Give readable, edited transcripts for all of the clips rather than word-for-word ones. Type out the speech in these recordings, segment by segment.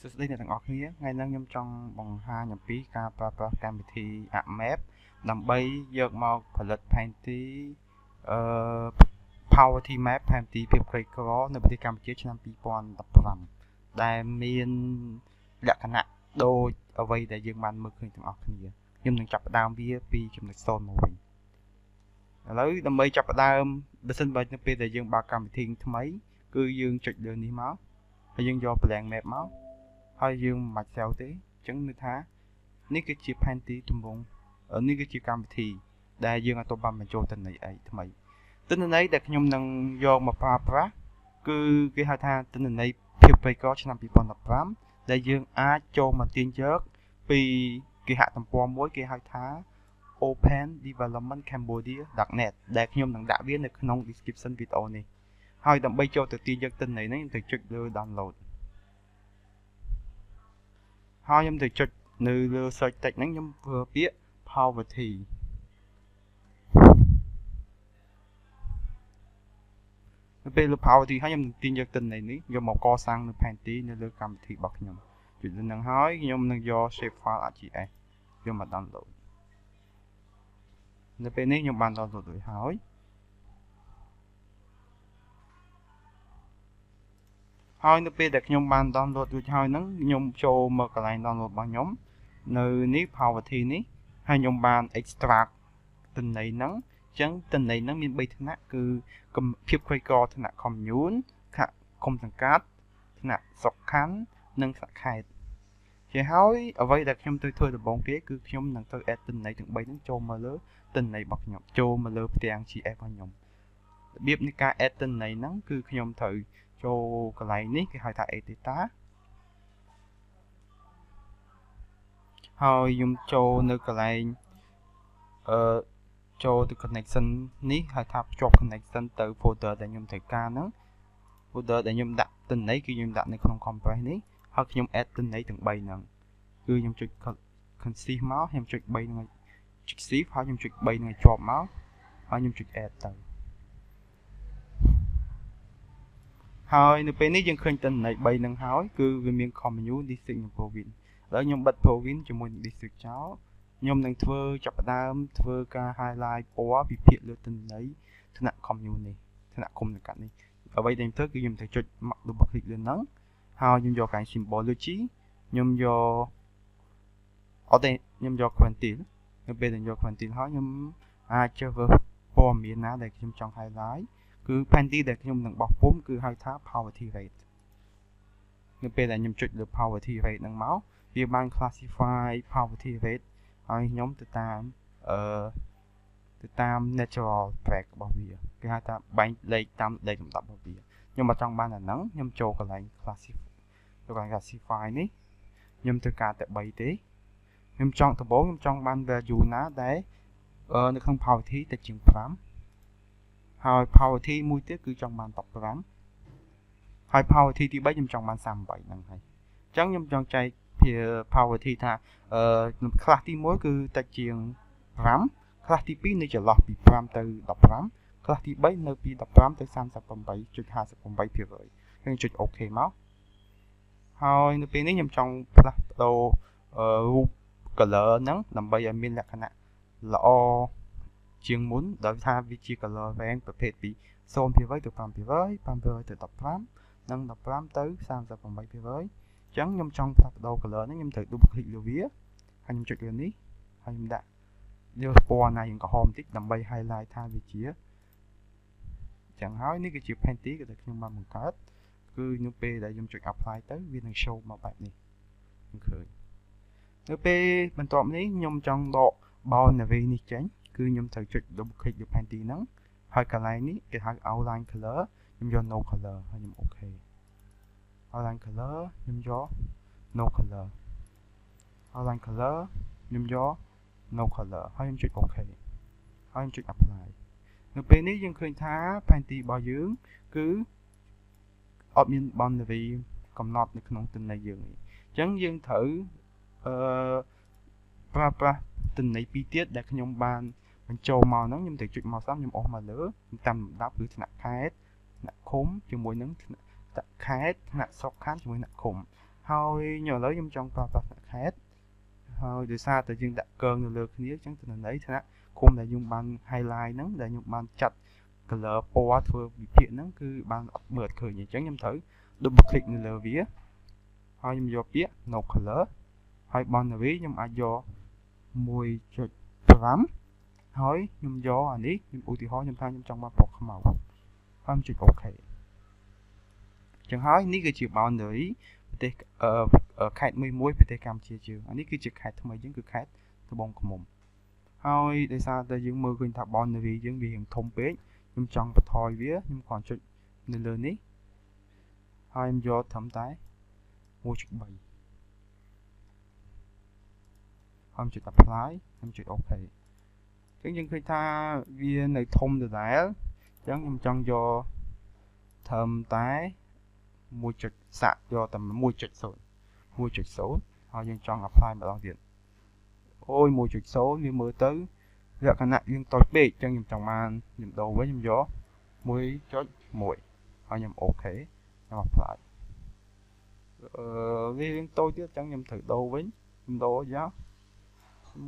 សួស្តីអ្នកទាំងអស់គ្នាថ្ងៃនេះខ្ញុំចង់បង្ហាញអំពីការប្រើប្រាស់កម្មវិធី AppMap ដើម្បីយកមកផលិតផែនទីPoverty Map ផែនទីភាពក្រីក្រនៅប្រទេសកម្ពុជាឆ្នាំ2015ដែលមានលក្ខណៈដូចអ្វីដែលយើងបានមើលឃើញទាំងអស់គ្នាខ្ញុំនឹងចាប់ផ្ដើមវាពីចំណុច0មកវិញឥឡូវដើម្បីចាប់ផ្ដើមបើសិនបើនៅពេលដែលយើងបើកកម្មវិធីថ្មីគឺយើងចុចលើនេះមកហើយយើងយក blank map មកហើយយើងមិនបាច់សេវទេអញ្ចឹងគឺថានេះគឺជាផែនទីទំហំនេះគឺជាកម្មវិធីដែលយើងអាចបានបញ្ចូលទិន្នន័យអីថ្មីទិន្នន័យដែលខ្ញុំនឹងយកមកប្រើប្រាស់គឺគេហៅថាទិន្នន័យភាពក្រីក្រឆ្នាំ2015ដែលយើងអាចចូលមកទាញយកពីគេហទំព័រមួយគេហៅថា opendevelopmentcambodia.net ដែលខ្ញុំនឹងដាក់វានៅក្នុង description វីដេអូនេះហើយដើម្បីចូលទៅទាញយកទិន្នន័យនេះខ្ញុំត្រូវចុចលើ download ហើយខ្ញុំទៅចុចនៅលើ search text ហ្នឹងខ្ញុំធ្វើពាក្យ poverty នៅពេលលើ poverty ហើយខ្ញុំនឹងទាញយកទិន្នន័យនេះយកមកកសាងនៅផែនទីនៅលើកម្មវិធីរបស់ខ្ញុំចុចលើហ្នឹងហើយខ្ញុំនឹងយក shape file ArcGIS យកមក download នៅពេលនេះខ្ញុំបាន download រួចហើយនៅពេលដែលខ្ញុំបាន download រួចហើយហ្នឹងខ្ញុំចូលមកកន្លែង download របស់ខ្ញុំនៅនេះ poverty នេះហើយខ្ញុំបាន extract ទិន្នន័យហ្នឹងអញ្ចឹងទិន្នន័យហ្នឹងមាន3ថ្នាក់គឺភាពក្រីក្រថ្នាក់ commune ថ្នាក់ឃុំសង្កាត់ថ្នាក់ស្រុកខណ្ឌនិងថ្នាក់ខេត្តជាហើយអ្វីដែលខ្ញុំត្រូវធ្វើដំបូងគេគឺខ្ញុំនឹងត្រូវ add ទិន្នន័យទាំង3ហ្នឹងចូលមកលើទិន្នន័យរបស់ខ្ញុំចូលមកលើផ្ទាំង GIS របស់ខ្ញុំរបៀបនៃការ add ទិន្នន័យហ្នឹងគឺខ្ញុំត្រូវចូលកន្លែងនេះគេហៅថា edit data ហើយខ្ញុំចូលនៅកន្លែងចូលទៅ connection នេះហៅថាភ្ជាប់ connection ទៅ folder ដែលខ្ញុំត្រូវការហ្នឹង folder ដែលខ្ញុំដាក់ទិន្នន័យគឺខ្ញុំដាក់នៅក្នុង compress នេះហើយខ្ញុំ add ទិន្នន័យទាំង3ហ្នឹងគឺខ្ញុំចុច consist មកខ្ញុំចុច3ហ្នឹងចុច shift ហើយខ្ញុំចុច3ហ្នឹងឲ្យជាប់មកហើយខ្ញុំចុច add ទៅហើយនៅពេលនេះយើងឃើញទិន្នន័យ3ហ្នឹងហើយគឺវាមាន commune district និង province ឥឡូវខ្ញុំបិទ province ជាមួយនឹង district ចោលខ្ញុំនឹងធ្វើចាប់ផ្ដើមធ្វើការ highlight ពណ៌វិភាគលើទិន្នន័យថ្នាក់ commune នេះថ្នាក់ឃុំសង្កាត់នេះអ្វីដែលខ្ញុំធ្វើគឺខ្ញុំត្រូវចុច double click លើហ្នឹងហើយខ្ញុំយកកន្លែង symbology ខ្ញុំយកអត់ទេខ្ញុំយក quantile នៅពេលដែលយក quantile ហើយខ្ញុំអាចចុះមើលព័ត៌មានណាដែលខ្ញុំចង់ highlight គឺផែនទីដែលខ្ញុំនឹងបោះពុម្ពគឺហៅថា poverty rate នៅពេលដែលខ្ញុំចុចលើ poverty rate ហ្នឹងមកវាបាន classify poverty rate ហើយខ្ញុំទៅតាម natural track របស់វាគេហៅថាបែងលេខតាមលេខលំដាប់របស់វាខ្ញុំបើចង់បានអាហ្នឹងខ្ញុំចូលកន្លែង classify នេះខ្ញុំត្រូវការតែ3ទេខ្ញុំចង់ដំបូងខ្ញុំចង់បាន value ណាដែលនៅក្នុង poverty តិចជាង5ហើយ poverty មួយទៀតគឺចង់បាន15ហើយ poverty ទី3ខ្ញុំចង់បាន38ហ្នឹងហើយអញ្ចឹងខ្ញុំចង់ចែកពី poverty ថាclass ទី1គឺតិចជាង5 class ទី2នៅចន្លោះពី5ទៅ15 class ទី3នៅពី15ទៅ38.58%ខ្ញុំចុច OK មកហើយនៅពេលនេះខ្ញុំចង់ផ្លាស់ប្ដូររូប color ហ្នឹងដើម្បីឲ្យមានលក្ខណៈល្អជាងមុនដោយថាវាជា color range ប្រភេទពី 0% ទៅ 5% 5% ទៅ15និង15ទៅ38%អញ្ចឹងខ្ញុំចង់ផ្លាស់ប្ដូរ color នេះខ្ញុំត្រូវ double click លើវាហើយខ្ញុំចុចលើនេះហើយខ្ញុំដាក់យកពណ៌ណាយើងក្រហមបន្តិចដើម្បី highlight ថាវាជាអញ្ចឹងហើយនេះគឺជាផែនទីដែលខ្ញុំបានបង្កើតគឺនៅពេលដែលខ្ញុំចុច apply ទៅវានឹង show មកបែបនេះខ្ញុំឃើញនៅពេលបន្ទាប់នេះខ្ញុំចង់ដក boundary នេះចេញគឺខ្ញុំត្រូវចុច double click លើផែនទីហ្នឹងហើយកន្លែងនេះគេហៅ outline color ខ្ញុំយក no color ហើយខ្ញុំ OK outline color ខ្ញុំយក no color outline color ខ្ញុំយក no color ហើយខ្ញុំចុច OK ហើយខ្ញុំចុច apply នៅពេលនេះយើងឃើញថាផែនទីរបស់យើងគឺអត់មាន boundary កំណត់នៅក្នុងទិន្នន័យយើងនេះអញ្ចឹងយើងត្រូវប្រើប្រាស់ទិន្នន័យពីរទៀតដែលខ្ញុំបានបញ្ចូលមកហ្នឹងខ្ញុំត្រូវចុចមកស្ដាំខ្ញុំអស់មកលើតាមលំដាប់គឺថ្នាក់ខេត្តថ្នាក់ឃុំជាមួយនឹងថ្នាក់ខេត្តថ្នាក់ស្រុកខណ្ឌជាមួយថ្នាក់ឃុំ ហើយញ៉ឥឡូវខ្ញុំចង់ប្រើប្រាស់ខេតហើយដោយសារតែយើងដាក់កើងនៅលើគ្នាអញ្ចឹងទៅន័យថាគុំដែលយើងបាន highlight ហ្នឹងដែលខ្ញុំបានចាត់ color ពណ៌ធ្វើវិភាគហ្នឹងគឺបានអត់មើលអត់ឃើញអញ្ចឹងខ្ញុំត្រូវ double click នៅលើវាហើយខ្ញុំយកពាក្យ no color ហើយ boundary ខ្ញុំអាចយក 1.5 ហើយខ្ញុំយកអានេះខ្ញុំឧទាហរណ៍ខ្ញុំថាខ្ញុំចង់បានពណ៌ខ្មៅហើយខ្ញុំចុច OK អញ្ចឹងហើយនេះគឺជា boundary ប្រទេសខេត្តមួយប្រទេសកម្ពុជាយើងអានេះគឺជាខេត្តថ្មីយើងគឺខេត្តត្បូងឃ្មុំហើយដោយសារតែយើងមើលឃើញថា boundary យើងវារៀងធំពេកខ្ញុំចង់បន្ថយវាខ្ញុំគ្រាន់ចុចនៅលើនេះហើយខ្ញុំយកត្រឹមតែ 1.3 ខ្ញុំចុច apply ខ្ញុំចុច OK អញ្ចឹងយើងឃើញថាវានៅធំដដែលអញ្ចឹងខ្ញុំចង់យកត្រឹមតែ1.សាក់យកតែ 1.0 ហើយយើងចង់ apply ម្ដងទៀតអូយ 1.0 វាមើលទៅលក្ខណៈយើងតូចពេកអញ្ចឹងខ្ញុំចង់បានខ្ញុំដូរវិញខ្ញុំយក 1.1 ហើយខ្ញុំ OK ខ្ញុំ apply វារៀងតូចទៀតអញ្ចឹងខ្ញុំត្រូវដូរវិញខ្ញុំដូរយក 1.3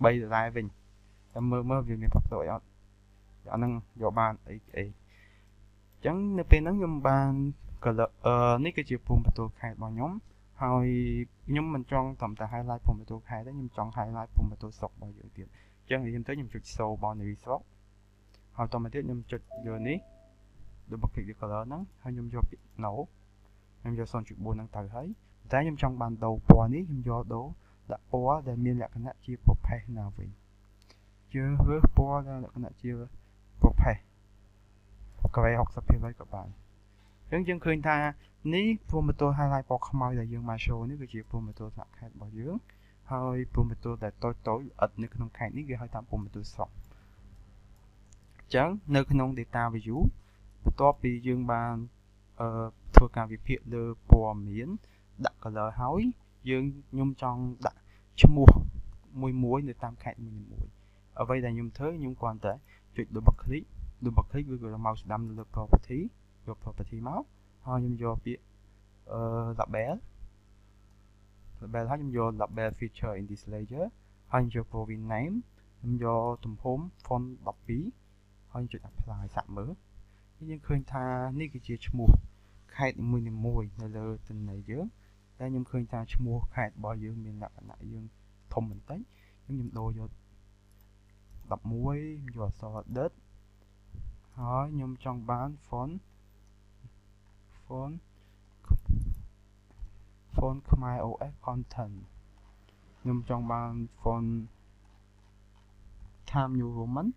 ដដែលវិញតែមើលវាមានប្រយោជន៍អត់អាហ្នឹងយកបានអីអញ្ចឹងនៅពេលហ្នឹងខ្ញុំបាន color នេះគឺជាភូមិបន្ទល់ខេត្តរបស់ខ្ញុំហើយខ្ញុំមិនចង់ត្រឹមតែ highlight ភូមិបន្ទល់ខេត្តទេខ្ញុំចង់ highlight ភូមិបន្ទល់ស្រុករបស់យើងទៀតអញ្ចឹងខ្ញុំទៅខ្ញុំចុច show boundary ស្រុកហើយតទៅទៀតខ្ញុំចុចយកនេះ double click លើ color ហ្នឹងហើយខ្ញុំយកពាក្យ no ខ្ញុំយក 0.4 ហ្នឹងទៅហើយតែខ្ញុំចង់បានដូរពណ៌នេះខ្ញុំយកដូរដាក់ពណ៌ដែលមានលក្ខណៈជាប្រផេះណាវិញយើងរើសពណ៌ដែលលក្ខណៈជាប្រផេះក្រេ 60% ក៏បានអញ្ចឹងយើងឃើញថានេះភូមិបន្ទល់ highlight ពណ៌ខ្មៅដែលយើងបាន show នេះគឺជាភូមិបន្ទល់ថ្នាក់ខេត្តរបស់យើងហើយភូមិបន្ទល់ដែលតូចៗល្អិតនៅក្នុងខេត្តនេះគេហៅថាភូមិបន្ទល់ស្រុកអញ្ចឹងនៅក្នុង data view បន្ទាប់ពីយើងបានធ្វើការវិភាគលើពណ៌មានដាក់ color ហើយខ្ញុំចង់ដាក់ឈ្មោះមួយនៅតាមខេត្តមួយអ្វីដែលខ្ញុំធ្វើខ្ញុំគ្រាន់តែចុច double click វាក៏មកស្ដាំនៅលើ property យក property មកហើយខ្ញុំយកពាក្យlabel ហើយខ្ញុំយក label feature in this layer ហើយខ្ញុំយក province name ខ្ញុំយកទំហំ font 12ហើយចុច apply សាក់មើលយើងឃើញថានេះគឺជាឈ្មោះខេត្តនីមួយៗនៅលើទិន្នន័យយើងតែខ្ញុំឃើញថាឈ្មោះខេត្តរបស់យើងមានលក្ខណៈយើងធំបន្តិចខ្ញុំដូរយក11ខ្ញុំយកអក្សរដិតហើយខ្ញុំចង់បាន font ខ្មែរ OS content ខ្ញុំចង់បាន font Times New Roman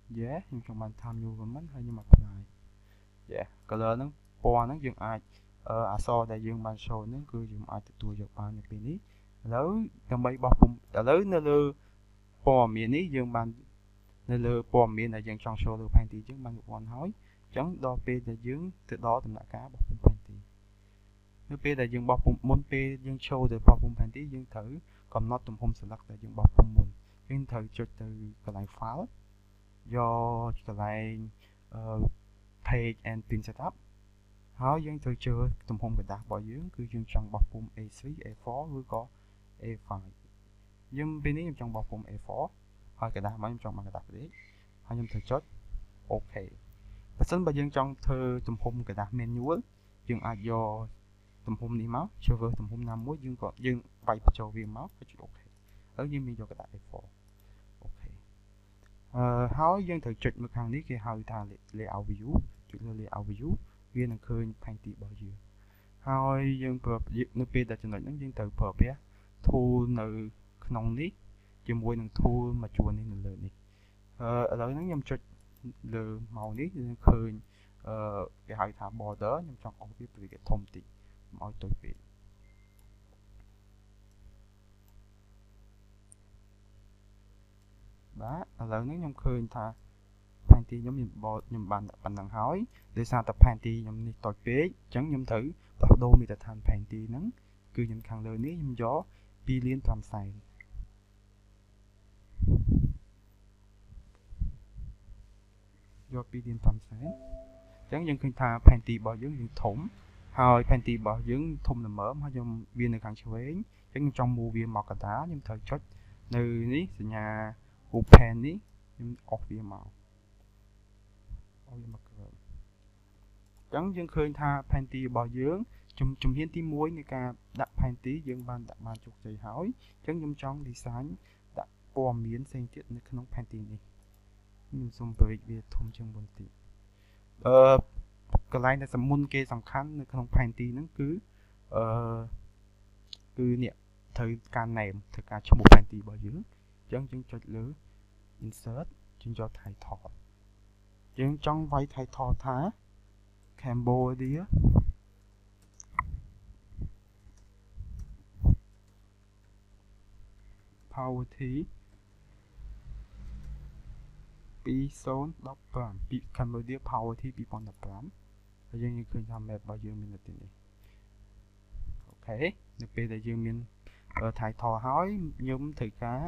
ខ្ញុំចង់បាន Times New Roman ហើយខ្ញុំ apply color ហ្នឹងពណ៌ហ្នឹងយើងអាចអក្សរដែលយើងបាន show ហ្នឹងគឺយើងអាចទទួលយកបាននៅពេលនេះឥឡូវដើម្បីបោះពុំឥឡូវនៅលើពណ៌មាននេះយើងបាននៅលើពណ៌មានដែលយើងចង់ show លើផែនទីយើងបានយកបានហើយអញ្ចឹងដល់ពេលដែលយើងទៅដល់ដំណាក់កាលបោះពុំផែនទីនៅពេលដែលយើងបោះពុំមុនពេលយើង show ទៅបោះពុំផែនទីយើងត្រូវកំណត់ទំហំ select ដែលយើងបោះពុំមុនយើងត្រូវចុចទៅកន្លែង file យកកន្លែងpage and pin setup ហើយយើងត្រូវជឿទំហំกระดาษរបស់យើងគឺយើងចង់បោះពុំ A3 A4 ឬក៏ A5 យើងពេលនេះខ្ញុំចង់បោះពុំ A4 ហើយកระดาษរបស់ខ្ញុំចង់បានកระดาษផ្ដេកហើយខ្ញុំត្រូវចុច OK បើសិនបើយើងចង់ធ្វើទំហំกระดาษ manual យើងអាចយកទំហំនេះមកជ្រើសរើសទំហំណាមួយយើងវាយបញ្ចូលវាមកហើយចុច OK ហើយយើងមានយកกระดาษ A4 OK ហើយយើងត្រូវចុចនៅខាងនេះគេហៅថា layout view ចុចលើ layout view វានឹងឃើញផែនទីរបស់យើងហើយយើងប្រើនៅពេលដែលចំណុចហ្នឹងយើងត្រូវប្រើប្រាស់ tool នៅក្នុងនេះជាមួយនឹង tool មួយជួរនេះនៅលើនេះឥឡូវហ្នឹងខ្ញុំចុចលើមកនេះយើងឃើញគេហៅថា border ខ្ញុំចង់អស់វាពីវាធំតិចកុំឲ្យតូចពេកបាទឥឡូវនេះខ្ញុំឃើញថាផែនទីខ្ញុំបានដាក់ប៉ុណ្ណឹងហើយដោយសារតែផែនទីខ្ញុំនេះតូចពេកអញ្ចឹងខ្ញុំត្រូវផ្លាស់ប្ដូរមាត្រដ្ឋានផែនទីហ្នឹងគឺខ្ញុំខាងលើនេះខ្ញុំយក 2,500,000 យក 2,500,000 អញ្ចឹងយើងឃើញថាផែនទីរបស់យើងធំ ហើយ panty របស់យើងធំល្មមហើយខ្ញុំវានៅខាងឆ្វេងអញ្ចឹងខ្ញុំចង់ move វាមកកណ្ដាលខ្ញុំត្រូវចុចនៅនេះសញ្ញារូប pen នេះខ្ញុំអស់វាមកក្រោមអញ្ចឹងយើងឃើញថា panty របស់យើងជំហានទី1នៃការដាក់ panty យើងបានដាក់បានជោគជ័យហើយអញ្ចឹងខ្ញុំចង់ design ដាក់ព័ត៌មានផ្សេងទៀតនៅក្នុង panty នេះខ្ញុំសូមពង្រីកវាធំជាងមុនតិចកន្លែងដែលមុនគេសំខាន់នៅក្នុង panty ហ្នឹងគឺនេះត្រូវការ name ត្រូវការឈ្មោះ panty របស់យើងអញ្ចឹងយើងចុចលើ insert យើងយក title យើងចង់វាយ title ថា Cambodia Poverty 2015 Cambodia Poverty 2015ហើយយើងឃើញថា map របស់យើងមាននៅទីនេះអូខេនៅពេលដែលយើងមាន title ហើយខ្ញុំត្រូវការ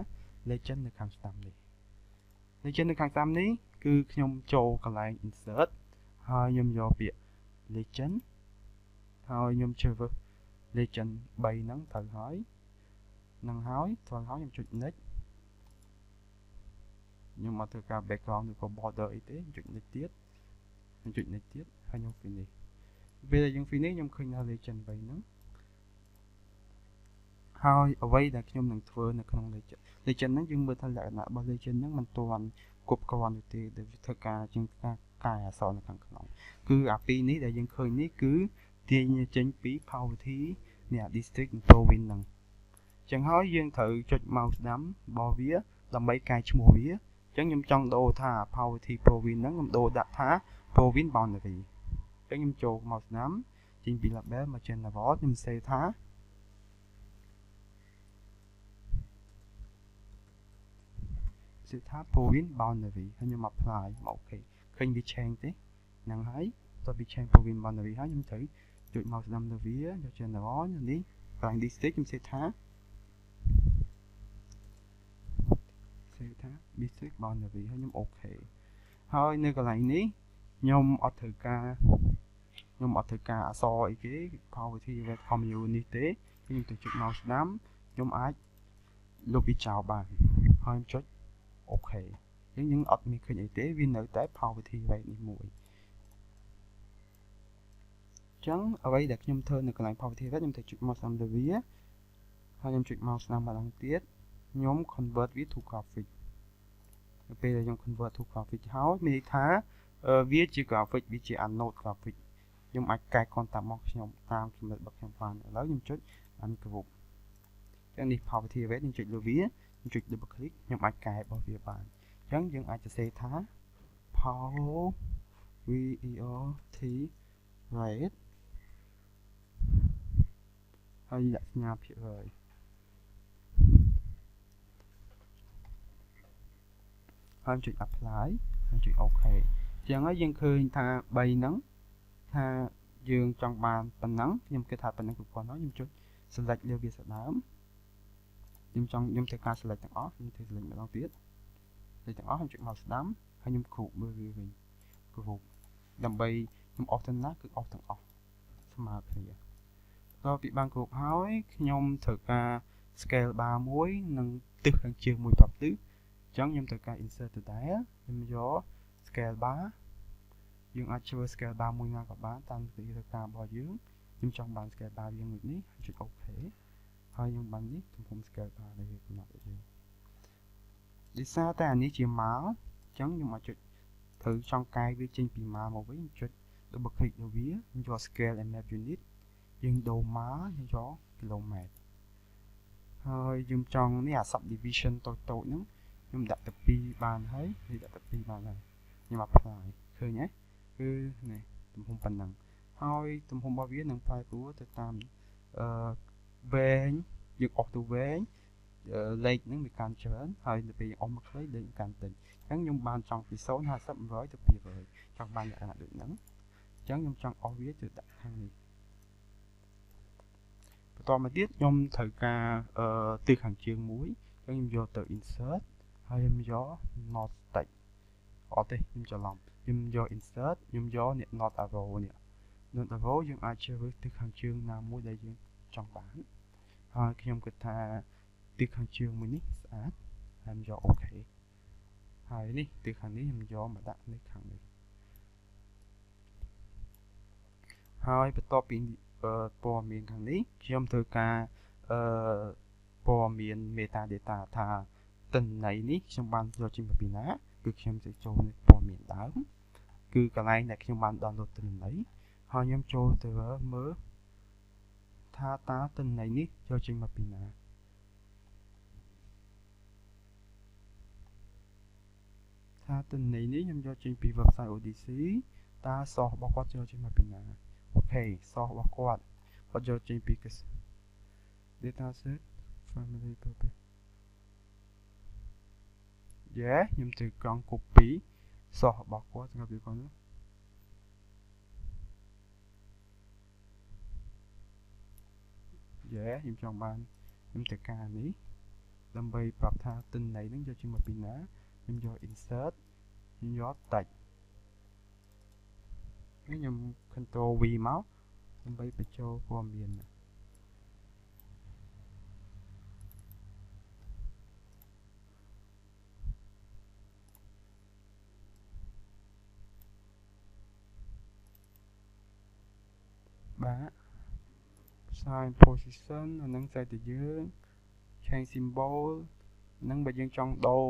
legend នៅខាងស្ដាំនេះ legend នៅខាងស្ដាំនេះគឺខ្ញុំចូលកន្លែង insert ហើយខ្ញុំយកពាក្យ legend ហើយខ្ញុំជ្រើសរើស legend 3ហ្នឹងត្រូវហើយខ្ញុំចុច next ខ្ញុំអត់ត្រូវការ background ឬក៏ border អីទេចុច next ទៀតហើយខ្ញុំ finish ពេលដែលយើង finish ខ្ញុំឃើញថា legend 3ហ្នឹងហើយអ្វីដែលខ្ញុំនឹងធ្វើនៅក្នុង legend ហ្នឹងយើងមើលថាលក្ខណៈរបស់ legend ហ្នឹងមិនទាន់គ្រប់គ្រាន់ទេដែលធ្វើការជាងការកែអក្សរនៅខាងក្នុងគឺអាពីរនេះដែលយើងឃើញនេះគឺទាញចេញពី poverty នេះ district province ហ្នឹងអញ្ចឹងហើយយើងត្រូវចុច mouse ស្ដាំរបស់វាដើម្បីកែឈ្មោះវាអញ្ចឹងខ្ញុំចង់ដូរថា poverty province ហ្នឹងខ្ញុំដូរដាក់ថា province boundary អញ្ចឹងខ្ញុំចូល mouse ស្ដាំចេញពី label មក general ខ្ញុំ save ថាprovince boundary ហើយខ្ញុំ apply មកអូខេឃើញវា change ទេហ្នឹងហើយតើវា change province boundary ហើយខ្ញុំត្រូវចុច mouse ស្ដាំលើវាយក general នេះកន្លែង district ខ្ញុំ save ថា district boundary ហើយខ្ញុំអូខេហើយនៅកន្លែងនេះខ្ញុំអត់ត្រូវការអក្សរអីគេ poverty rate community ទេខ្ញុំទៅចុច mouse ស្ដាំខ្ញុំអាចលុបវាចោលបានហើយចុចអូខេយើងអត់មានឃើញអីទេវានៅតែ poverty rate នេះមួយអញ្ចឹងអ្វីដែលខ្ញុំធ្វើនៅកន្លែង poverty rate ខ្ញុំទៅចុច mouse ស្ដាំលើវាហើយខ្ញុំចុច mouse ស្ដាំម្ដងទៀតខ្ញុំ convert វា to graphic នៅពេលដែលខ្ញុំ convert to graphic ហើយមានន័យថាវាជា graphic វាជា Anode graphic ខ្ញុំអាចកែ content មកខ្ញុំតាមចំណុចរបស់ខ្ញុំបានឥឡូវខ្ញុំចុច ungroup អញ្ចឹងនេះ poverty rate ខ្ញុំចុចលើវាខ្ញុំចុច double click ខ្ញុំអាចកែរបស់វាបានអញ្ចឹងយើងអាចសរសេរថា poverty rate ហើយដាក់សញ្ញាភាគរយហើយចុច apply ហើយចុច OK អញ្ចឹងហើយយើងឃើញថា3ហ្នឹងថាយើងចង់បានប៉ុណ្ណឹងខ្ញុំគិតថាប៉ុណ្ណឹងគ្រប់គ្រាន់ហើយខ្ញុំចុច select លើវាស្ដើមខ្ញុំត្រូវការ select ទាំងអស់ខ្ញុំត្រូវ select ម្ដងទៀត select ទាំងអស់ខ្ញុំចុច mouse ស្ដាំហើយខ្ញុំ group មើលវាវិញ group ដើម្បីខ្ញុំ off ទាំងណាគឺ off ទាំងអស់ស្មើគ្នាដល់ពីបាន group ហើយខ្ញុំត្រូវការ scale bar មួយនិងទិសខាងជើងមួយប្រាប់ទិសអញ្ចឹងខ្ញុំត្រូវការ insert ទៅដែរខ្ញុំយក scale bar យើងអាចធ្វើ scale bar មួយណាក៏បានតាមទីត្រូវការរបស់យើងខ្ញុំចង់បាន scale bar វាមួយនេះចុច OK ហើយខ្ញុំបាននេះទំហំ scale bar ដែលវាកំណត់ឲ្យយើងដោយសារតែអានេះជា mal អញ្ចឹងខ្ញុំអាចចុចត្រូវចង់កែវាចេញពី mal មកវិញចុច double click លើវាខ្ញុំយក scale and map unit យើងដូរ mal យើងយក kilometer ហើយយើងចង់នេះអា subdivision តូចហ្នឹងខ្ញុំដាក់ទៅ2បានហើយនេះដាក់ទៅ2បានហើយខ្ញុំ apply ឃើញទេគឺនេះទំហំប៉ុណ្ណឹងហើយទំហំរបស់វានឹងប្រែប្រួលទៅតាមវែងយើងអស់ទៅវែងលេខហ្នឹងវាកាន់ច្រើនហើយទៅពេលអស់មកខ្លីលេខកាន់តិចអញ្ចឹងខ្ញុំបានចង់ពី0 50 100ទៅ200ចង់បានលក្ខណៈដូចហ្នឹងអញ្ចឹងខ្ញុំចង់អស់វាទៅដាក់ខាងនេះបន្តមកទៀតខ្ញុំត្រូវការទិសខាងជើងមួយអញ្ចឹងខ្ញុំយកទៅ insert ហើយខ្ញុំយក not text អត់ទេខ្ញុំច្រឡំខ្ញុំយក insert ខ្ញុំយកនេះ not arrow នេះ notable យើងអាចជ្រើសរើសទិសខាងជើងណាមួយដែលយើងចង់បានហើយខ្ញុំគិតថាទិសខាងជើងមួយនេះស្អាតហើយខ្ញុំយកអូខេហើយនេះទិសខាងនេះខ្ញុំយកមកដាក់នេះខាងនេះហើយបន្ទាប់ពីព័ត៌មានខាងនេះខ្ញុំធ្វើការព័ត៌មាន meta data ថាទិន្នន័យនេះខ្ញុំបានយកចេញពីណាគឺខ្ញុំទៅចូលនៅព័ត៌មានដើមគឺកន្លែងដែលខ្ញុំបាន download ទិន្នន័យហើយខ្ញុំចូលទៅមើលថាតើទិន្នន័យនេះយកចេញមកពីណាថាទិន្នន័យនេះខ្ញុំយកចេញពី website Odyssey តើ source របស់គាត់យកចេញមកពីណាអូខេ source របស់គាត់យកចេញពី dataset family purpose ខ្ញុំត្រូវកង់ copy source របស់គាត់សម្រាប់វាគាត់ខ្ញុំចង់បានខ្ញុំត្រូវការនេះដើម្បីប្រាប់ថាទិន្នន័យហ្នឹងយកចេញមកពីណាខ្ញុំយក insert ខ្ញុំយក text ខ្ញុំ control V មកដើម្បីបញ្ចូលព័ត៌មានបាទ sign position អានឹងតែទៅយើង change symbol នឹងបើយើងចង់ដូរ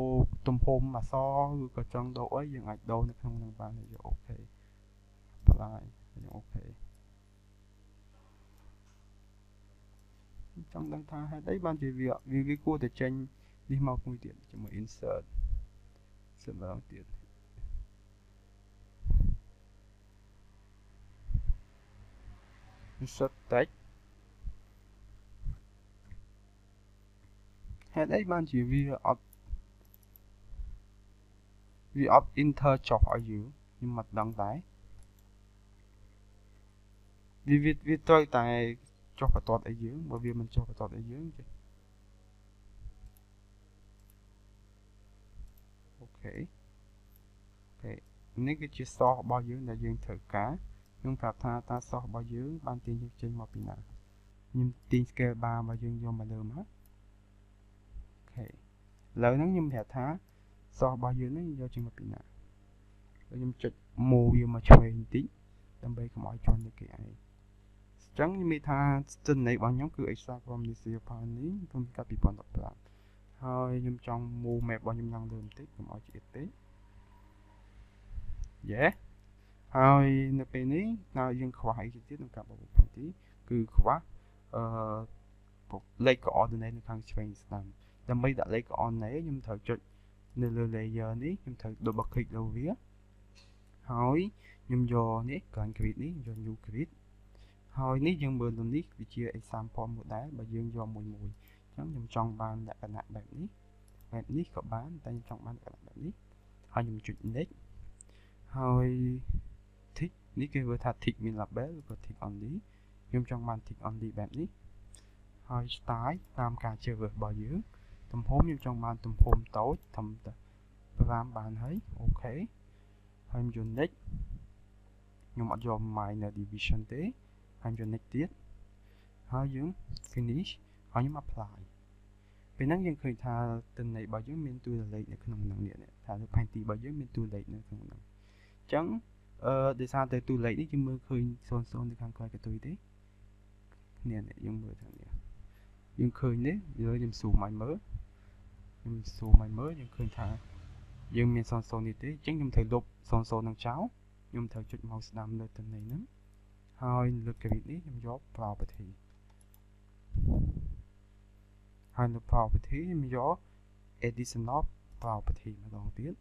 ទំហំអក្សរឬក៏ចង់ដូរអីយើងអាចដូរនៅក្នុងនឹងបានយកអូខេ apply យើងអូខេចង់ដឹងថាហេតុអីបានជាវាគួរតែចេញនេះមកមួយទៀតជាមួយ insert សម្រាប់ទៀតinsert text ហេតុអីបានជាវាអត់ enter ចុះឲ្យយើងខ្ញុំមិនដឹងដែរវាត្រូវតែចុះបន្ទាត់ឲ្យយើងបើវាមិនចុះបន្ទាត់ឲ្យយើងចេះអូខេនេះគឺជា source របស់យើងដែលយើងត្រូវការខ្ញុំប្រាប់ថាតើ source របស់យើងបានទាញចេញមកពីណាខ្ញុំទាញ scale bar របស់យើងយកមកលើមកអូខេឥឡូវហ្នឹងខ្ញុំប្រាប់ថា source របស់យើងនេះយកចេញមកពីណាខ្ញុំចុច move វាមកឆ្វេងបន្តិចដើម្បីកុំឲ្យជាប់នឹងគេឯងអញ្ចឹងខ្ញុំមានថាទិន្នន័យរបស់ខ្ញុំគឺ extract from Initial Planning ក្នុងកាល2015ហើយខ្ញុំចង់ move map របស់ខ្ញុំឡើងលើបន្តិចកុំឲ្យឆ្អៀតពេកហើយនៅពេលនេះតើយើងខ្វះអីទៀតក្នុងការបបផែនទីគឺខ្វះលេខ coordinate នៅខាងឆ្វេងស្ដាំដើម្បីដាក់លេខ coordinate ខ្ញុំត្រូវចុចនៅលើ layer នេះខ្ញុំត្រូវ double click លើវាហើយខ្ញុំយកនេះកន្លែង grid នេះយក new grid ហើយនេះយើងមើលលើនេះវាជា example model បើយើងយកមួយអញ្ចឹងខ្ញុំចង់បានលក្ខណៈបែបនេះក៏បានតែខ្ញុំចង់បានលក្ខណៈបែបនេះហើយខ្ញុំចុច next ហើយ tick នេះគេហៅថា tick មាន label ឬក៏ tick only ខ្ញុំចង់បាន tick only បែបនេះហើយ style តាមការជ្រើសរើសរបស់យើងទំហំខ្ញុំចង់បានទំហំតូចត្រឹមតែ5បានហើយអូខេហើយខ្ញុំយក next ខ្ញុំអត់យក minor division ទេហើយយក next ទៀតហើយយើង finish ហើយខ្ញុំ apply ពេលហ្នឹងយើងឃើញថាទិន្នន័យរបស់យើងមានតួលេខនៅក្នុងហ្នឹងនេះថាផែនទីរបស់យើងមានតួលេខនៅក្នុងហ្នឹងអញ្ចឹងដោយសារតែតួលេខនេះយើងមើលឃើញ00នៅខាងក្រោយកន្ទុយទេនេះយើងមើលខាងនេះយើងឃើញនេះខ្ញុំស៊ូមឲ្យមើលយើងឃើញថាយើងមាន00នេះទេអញ្ចឹងខ្ញុំត្រូវលុប00នឹងចោលខ្ញុំត្រូវចុច mouse ស្ដាំលើទិន្នន័យហ្នឹងហើយលើ grid នេះខ្ញុំយក property ហើយនៅ property ខ្ញុំយក additional property ម្ដងទៀត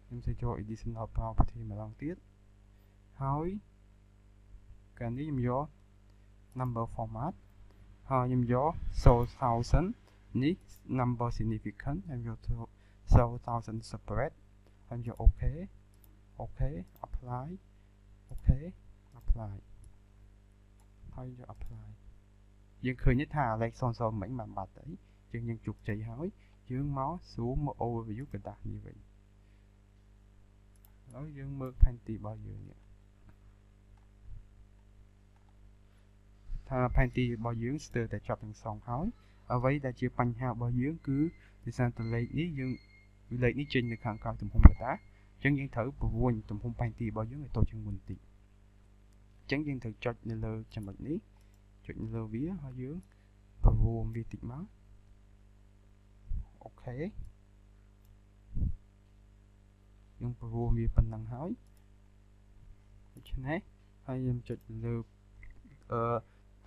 ខ្ញុំsẽចូល additional property ម្ដងទៀតហើយកាលនេះខ្ញុំយក number format ហើយខ្ញុំយក 1000នេះ number significant ខ្ញុំយក 1000 separate ហើយយក OK apply OK apply ហើយយក apply យើងឃើញថាលេខ00មិញបានបាត់ទៅយើងជោគជ័យហើយយើងមក zoom មក overview กระดาษនេះវិញហើយយើងមើលផែនទីរបស់យើងនេះថាផែនទីរបស់យើងស្ទើរតែចប់ទាំងសងហើយអ្វីដែលជាបញ្ហារបស់យើងគឺដោយសារតែលេខនេះចេញនៅខាងក្រោយទំហំកដាស់អញ្ចឹងយើងត្រូវពង្រឹងទំហំផែនទីរបស់យើងឲ្យតូចជាងមុនបន្តិចអញ្ចឹងយើងត្រូវចុចនៅលើចំណុចនេះចុចនៅលើវាហើយយើងពង្រឹងវាតិចមកអូខេយើងពង្រឹងវាប៉ុណ្ណឹងហើយដូច្នេះហើយខ្ញុំចុចលើ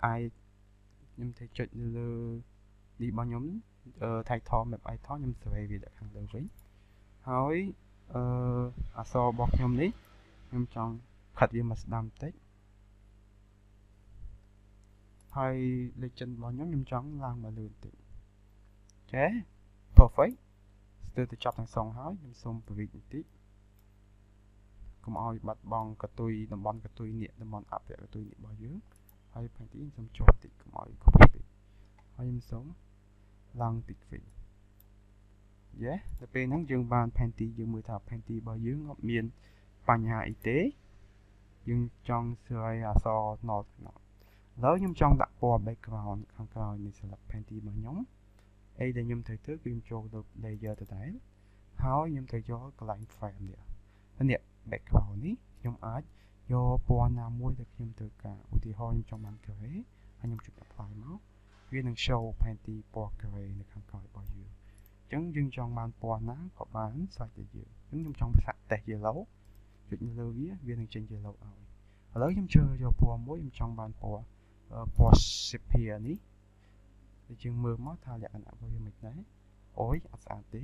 ខ្ញុំត្រូវចុចនៅលើនេះរបស់ខ្ញុំtitle map icon ខ្ញុំសេរីវាដាក់ខាងលើវិញហើយអក្សររបស់ខ្ញុំនេះខ្ញុំចង់ខិតវាមកស្ដាំបន្តិចហើយ legend របស់ខ្ញុំចង់ឡើងមកលើបន្តិចអូខេ perfect ស្ទើរតែចប់ទាំងសងហើយខ្ញុំសូមពង្រីកបន្តិចកុំឲ្យបាត់បង់កតុយតំបន់កតុយនេះតំបន់អភិរក្សកតុយនេះរបស់យើងហើយផែនទីខ្ញុំសូមចុះបន្តិចកុំឲ្យខ្ពស់ពេកហើយខ្ញុំសូមឡើងបន្តិចវិញដល់ពេលហ្នឹងយើងបានផែនទីយើងមើលថាផែនទីរបស់យើងអត់មានបញ្ហាអីទេយើងចង់ស្រាយអក្សរ note ឥឡូវខ្ញុំចង់ដាក់ពណ៌ background ខាងក្រោយនៃស្លាកផែនទីរបស់ខ្ញុំអីដែលខ្ញុំត្រូវធ្វើគឺខ្ញុំចូលទៅ layer ទៅដែរហើយខ្ញុំត្រូវយកកន្លែង frame នេះ background នេះខ្ញុំអាចយកពណ៌ណាមួយដែលខ្ញុំត្រូវការឧទាហរណ៍ខ្ញុំចង់បាន gray ហើយខ្ញុំចុច apply មកវានឹង show ផែនទីពណ៌ gray នៅខាងក្រោយរបស់យើងអញ្ចឹងយើងចង់បានពណ៌ណាក៏បានស្រេចតែយើងអញ្ចឹងខ្ញុំចង់សាក់ test yellow ចុចនៅលើវានឹងចេញ yellow ឲ្យឥឡូវខ្ញុំចូលយកពណ៌មួយខ្ញុំចង់បានពណ៌sepia នេះដែលយើងមើលមកថាលក្ខណៈរបស់វាមិនដែរអូយអត់ស្អាតទេ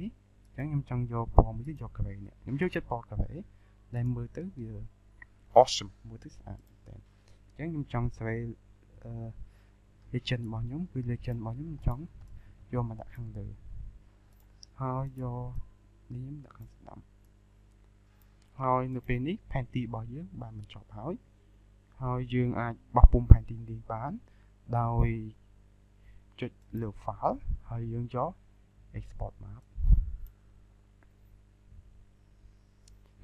អញ្ចឹងខ្ញុំចង់យកពណ៌មួយទៀតយក gray នេះខ្ញុំចូលចិត្តពណ៌ gray ដែលមើលទៅវា awesome មើលទៅស្អាតតែអញ្ចឹងខ្ញុំចង់ស្វែងlegend របស់ខ្ញុំគឺ legend របស់ខ្ញុំចង់យកមកដាក់ខាងលើហើយយកនេះដាក់ខាងស្ដាំហើយនៅពេលនេះផែនទីរបស់យើងបានបញ្ចប់ហើយយើងអាចបោះពុម្ពផែនទីនេះបានដោយចុចលើ file ហើយយើងយក export map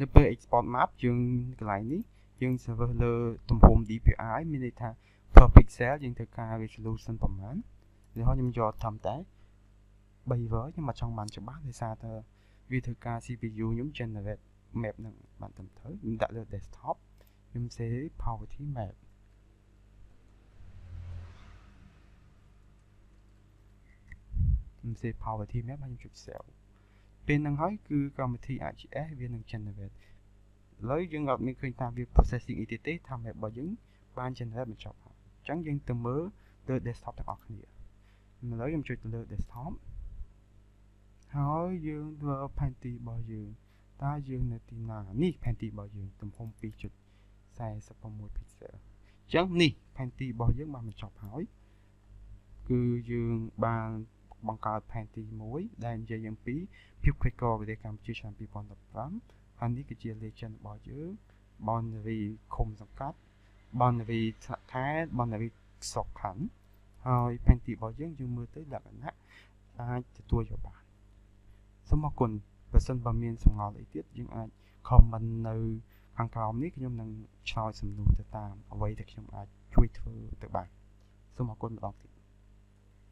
នៅពេល export map យើងកន្លែងនេះយើង server លើទំហំ DPI មានន័យថា per pixel យើងត្រូវការ resolution ប្រមាណឧទាហរណ៍ខ្ញុំយកត្រឹមតែ 3V ខ្ញុំអត់ចង់បានច្បាស់ដោយសារតែវាធ្វើការ CPU ខ្ញុំ generate map នឹងបានត្រឹមត្រូវខ្ញុំដាក់លើ desktop ខ្ញុំ save poverty map ខ្ញុំ save poverty map ហើយខ្ញុំចុច save ពេលហ្នឹងហើយគឺកម្មវិធី ArcGIS វានឹង generate ឥឡូវយើងអត់មានឃើញថាវា processing អីទេថា map របស់យើងបាន generate បញ្ចប់ហើយអញ្ចឹងយើងទៅមើលលើ desktop ទាំងអស់គ្នាឥឡូវខ្ញុំចុចទៅលើ desktop ហើយយើងធ្វើផែនទីរបស់យើងតើយើងនៅទីណានេះផែនទីរបស់យើងទំហំ 2.46 pixel អញ្ចឹងនេះផែនទីរបស់យើងបានបញ្ចប់ហើយគឺយើងបានបង្កើតផែនទីមួយដែលនិយាយអំពីភាពក្រីក្រប្រទេសកម្ពុជាឆ្នាំ2015ហើយនេះគឺជា legend របស់យើងបណ្ណារីឃុំសង្កាត់បណ្ណារីថ្នាក់ខេត្តបណ្ណារីស្រុកខណ្ឌហើយផែនទីរបស់យើងមើលទៅលក្ខណៈអាចទទួលយកបានសូមអរគុណបើសិនបើមានសំណល់អីទៀតយើងអាច comment នៅខាងក្រោមនេះខ្ញុំនឹងឆ្លើយសំណួរទៅតាមអ្វីដែលខ្ញុំអាចជួយធ្វើទៅបានសូមអរគុណម្ដងទៀត